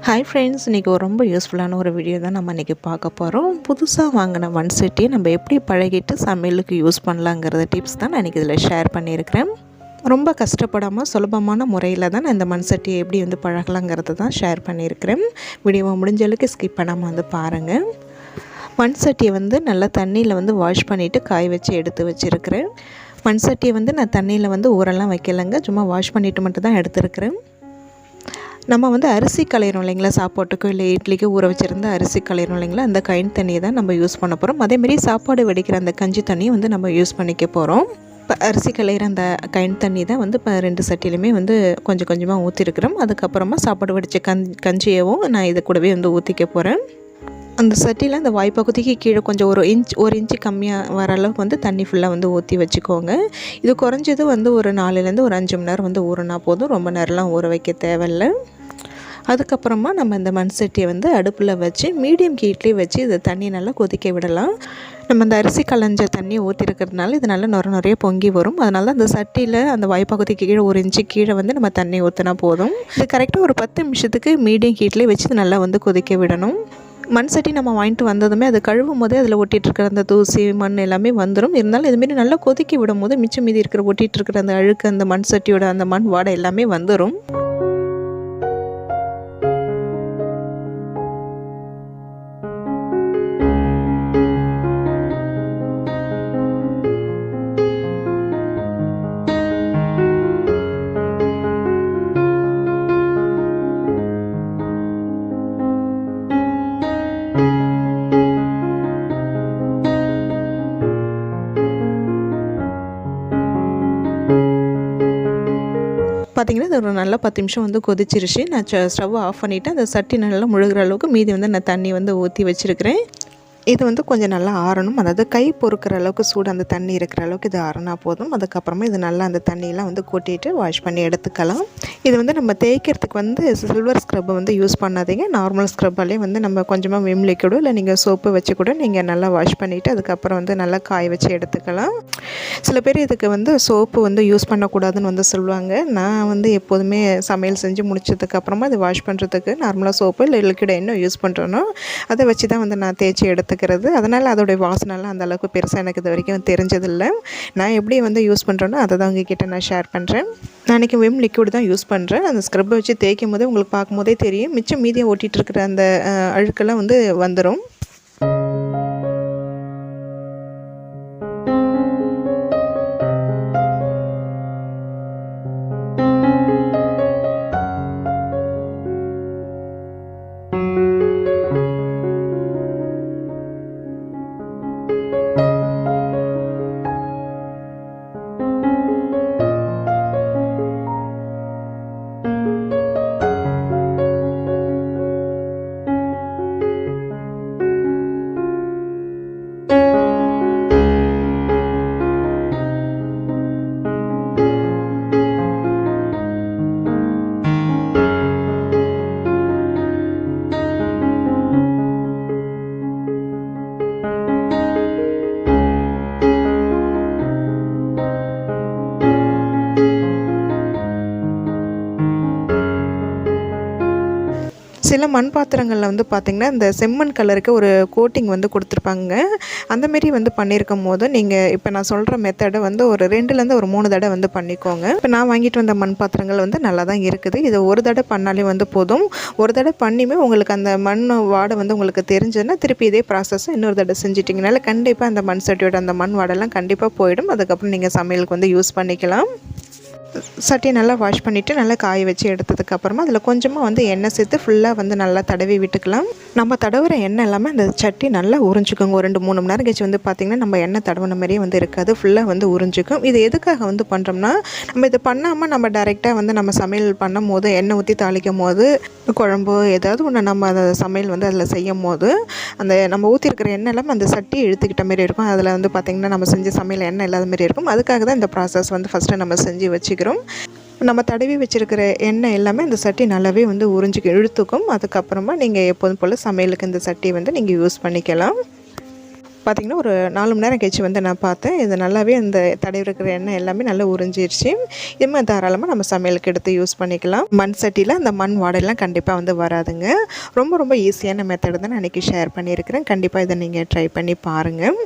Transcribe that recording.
Hi friends, இன்றைக்கி ரொம்ப யூஸ்ஃபுல்லான ஒரு வீடியோ தான் நம்ம இன்றைக்கி பார்க்க போகிறோம். புதுசாக வாங்கின மண் சட்டியை நம்ம எப்படி பழகிட்டு சமையலுக்கு யூஸ் பண்ணலாங்கிறத டிப்ஸ் தான் நான் இன்றைக்கி இதில் ஷேர் பண்ணியிருக்கிறேன். ரொம்ப கஷ்டப்படாமல் சுலபமான முறையில் தான் நான் இந்த மண் சட்டியை எப்படி பழகலாங்கிறத தான் ஷேர் பண்ணியிருக்கிறேன். வீடியோவை முடிஞ்ச அளவுக்கு ஸ்கிப் பண்ணாமல் பாருங்கள். மண் சட்டியை நல்லா தண்ணியில் வாஷ் பண்ணிவிட்டு காய வச்சு எடுத்து வச்சுருக்கிறேன். மண் சட்டியை நான் தண்ணியில் ஊரெல்லாம் வைக்கலைங்க, சும்மா வாஷ் பண்ணிவிட்டு மட்டும் தான் எடுத்துருக்கிறேன். நம்ம அரிசி களையிறோம் இல்லைங்களா, சாப்பாட்டுக்கோ இல்லை இட்லிக்கு ஊற வச்சுருந்த அரிசி களையிறோம் இல்லைங்களா, அந்த கைன் தண்ணியை தான் நம்ம யூஸ் பண்ண போகிறோம். அதேமாரி சாப்பாடு வடிக்கிற அந்த கஞ்சி தண்ணியும் நம்ம யூஸ் பண்ணிக்க போகிறோம். இப்போ அரிசி களையிற அந்த கைன் தண்ணி தான் இப்போ 2 சட்டிலையுமே கொஞ்சம் கொஞ்சமாக ஊற்றிருக்கிறோம். அதுக்கப்புறமா சாப்பாடு வடித்த கஞ்சியவும் நான் இதை கூடவே ஊற்றிக்க போகிறேன். அந்த சட்டியில் அந்த வாய்ப்பகுதிக்கு கீழே கொஞ்சம் ஒரு இன்ச்சு கம்மியாக வர அளவுக்கு தண்ணி ஃபுல்லாக ஊற்றி வச்சுக்கோங்க. இது குறைஞ்சது ஒரு 4லேருந்து ஒரு 5 மணி நேரம் ஊறினா போதும், ரொம்ப நேரம்லாம் ஊற வைக்க தேவையில்லை. அதுக்கப்புறமா நம்ம இந்த மண் சட்டியை அடுப்பில் வச்சு மீடியம் ஹீட்லேயே வச்சு இதை தண்ணி நல்லா கொதிக்க விடலாம். நம்ம அந்த அரிசி களைஞ்ச தண்ணியை ஊற்றிருக்கிறதுனால இது நல்லா நிறைய பொங்கி வரும். அதனால தான் அந்த சட்டியில் அந்த வாய்ப்பகுதிக்கு கீழே ஒரு இன்ச்சு கீழே நம்ம தண்ணி ஊற்றினா போதும். இது கரெக்டாக ஒரு 10 நிமிஷத்துக்கு மீடியம் ஹீட்லேயே வச்சு இது நல்லா கொதிக்க விடணும். மண் சட்டி நம்ம வாங்கிட்டு வந்ததுமே அது கழுவும் போதே அதில் ஒட்டிகிட்ருக்கிற அந்த தூசி மண் எல்லாமே வந்துடும். இருந்தாலும் இதுமாரி நல்லா கொதிக்க விடும் போது மிச்சம் மீதி இருக்கிற ஒட்டிகிட்ருக்கிற அந்த அழுக்கு அந்த மண் சட்டியோட அந்த மண் வாடை எல்லாமே வந்துடும். பார்த்திங்கன்னா இது ஒரு நல்ல 10 நிமிஷம் கொதிச்சிருச்சு. நான் ஸ்டவ் ஆஃப் பண்ணிவிட்டு அந்த சட்டி நல்லா முழுகிற அளவுக்கு மீதி நான் தண்ணி ஊற்றி வச்சுருக்கிறேன். இது கொஞ்சம் நல்லா ஆறணும். அதாவது கை பொறுக்கிற அளவுக்கு சூடு அந்த தண்ணி இருக்கிற அளவுக்கு இது ஆறினா போதும். அதுக்கப்புறமா இது நல்லா அந்த தண்ணியெலாம் கொட்டிட்டு வாஷ் பண்ணி எடுத்துக்கலாம். இது நம்ம தேய்க்கிறதுக்கு சில்வர் ஸ்க்ரப்பை யூஸ் பண்ணாதீங்க. நார்மல் ஸ்க்ரப்பாலே நம்ம கொஞ்சமாக விம் லிக்விடோ இல்லை நீங்கள் சோப்பு வச்சு கூட நீங்கள் நல்லா வாஷ் பண்ணிவிட்டு அதுக்கப்புறம் நல்லா காய வச்சு எடுத்துக்கலாம். சில பேர் இதுக்கு சோப்பு யூஸ் பண்ணக்கூடாதுன்னு சொல்லுவாங்க. நான் எப்போதுமே சமையல் செஞ்சு முடிச்சதுக்கப்புறமா இது வாஷ் பண்ணுறதுக்கு நார்மலாக சோப்பு இல்லை லிக்விட் என்ன யூஸ் பண்ணுறேனோ அதை வச்சு தான் நான் தேய்ச்சி எடுத்துக்கிறேன். அதனால் அதோடைய வாசனைலாம் அந்த அளவுக்கு பெருசாக எனக்கு இது வரைக்கும் தெரிஞ்சதில்லை. நான் எப்படி யூஸ் பண்ணுறேனோ அதை தான் உங்ககிட்ட நான் ஷேர் பண்ணுறேன். நான் இன்றைக்கி விம் லிக்விட் தான் யூஸ் பண்ணுறேன். அந்த ஸ்க்ரப்பை வச்சு தேய்க்கும் போதே உங்களுக்கு பார்க்கும்போதே தெரியும் மிச்சம் மீதியாக ஓட்டிகிட்டு இருக்கிற அந்த அழுக்கெல்லாம் வந்துடும். சில மண் பாத்திரங்களில் பார்த்திங்கன்னா இந்த செம்மண் கலருக்கு ஒரு கோட்டிங் கொடுத்துருப்பாங்க. அந்தமாரி பண்ணியிருக்கும் போது நீங்கள் இப்போ நான் சொல்கிற மெத்தடை ஒரு 2லேருந்து ஒரு 3 தடவை பண்ணிக்கோங்க. இப்போ நான் வாங்கிட்டு வந்த மண் பாத்திரங்கள் நல்லா தான் இருக்குது. இது ஒரு தடவை பண்ணாலே போதும். ஒரு தடவை பண்ணியுமே உங்களுக்கு அந்த மண் வாடை உங்களுக்கு தெரிஞ்சதுன்னா திருப்பி இதே ப்ராசஸ் இன்னொரு தடவை செஞ்சிட்டிங்கனால கண்டிப்பாக அந்த மண் சட்டியோட அந்த மண் வாடெல்லாம் கண்டிப்பாக போயிடும். அதுக்கப்புறம் நீங்கள் சமையலுக்கு யூஸ் பண்ணிக்கலாம். சட்டியை நல்லா வாஷ் பண்ணிவிட்டு நல்லா காய வச்சு எடுத்ததுக்கப்புறமா அதில் கொஞ்சமாக எண்ணெய் சேர்த்து ஃபுல்லாக நல்லா தடவி விட்டுக்கலாம். நம்ம தடவுற எண்ணெய் எல்லாமே அந்த சட்டி நல்லா உறிஞ்சிக்கோங்க. ஒரு 2-3 மணி நேரம் கழிச்சு பார்த்திங்கன்னா நம்ம எண்ணெய் தடவின மாதிரியே இருக்காது, ஃபுல்லாக உறிஞ்சிக்கும். இது எதுக்காக பண்ணுறோம்னா, நம்ம இது பண்ணாமல் நம்ம டைரெக்டாக நம்ம சமையல் பண்ணும் போது எண்ணெய் ஊற்றி தாளிக்கும் போது குழம்பு ஏதாவது ஒன்று நம்ம அதை சமையல் அதில் செய்யும் போது அந்த நம்ம ஊற்றிருக்கிற எண்ணெய் எல்லாமே அந்த சட்டி இழுத்துக்கிட்ட மாரி இருக்கும். அதில் பார்த்திங்கன்னா நம்ம செஞ்ச சமையல் எண்ணெய் இல்லாத மாரி இருக்கும். அதுக்காக தான் இந்த ப்ராசஸ் ஃபஸ்ட்டு நம்ம செஞ்சு வச்சுக்கிறோம். நம்ம தடவி வச்சுருக்கிற எண்ணெய் எல்லாமே இந்த சட்டி நல்லாவே உறிஞ்சி இழுத்துக்கும். அதுக்கப்புறமா நீங்கள் எப்போதும் போல் சமையலுக்கு இந்த சட்டி நீங்கள் யூஸ் பண்ணிக்கலாம். பார்த்திங்கன்னா ஒரு 4 மணி நேரம் கழிச்சு வந்து நான் பார்த்தேன். இது நல்லாவே இந்த தடவி இருக்கிற எண்ணெய் எல்லாமே நல்லா உறிஞ்சிருச்சு. இது மாதிரி தாராளமாக நம்ம சமையலுக்கு எடுத்து யூஸ் பண்ணிக்கலாம். மண் சட்டியில் அந்த மண் வாடையெல்லாம் கண்டிப்பாக வந்து வராதுங்க. ரொம்ப ரொம்ப ஈஸியான மெத்தட் தான் நான் இன்றைக்கி ஷேர் பண்ணியிருக்கிறேன். கண்டிப்பாக இதை நீங்கள் ட்ரை பண்ணி பாருங்கள்.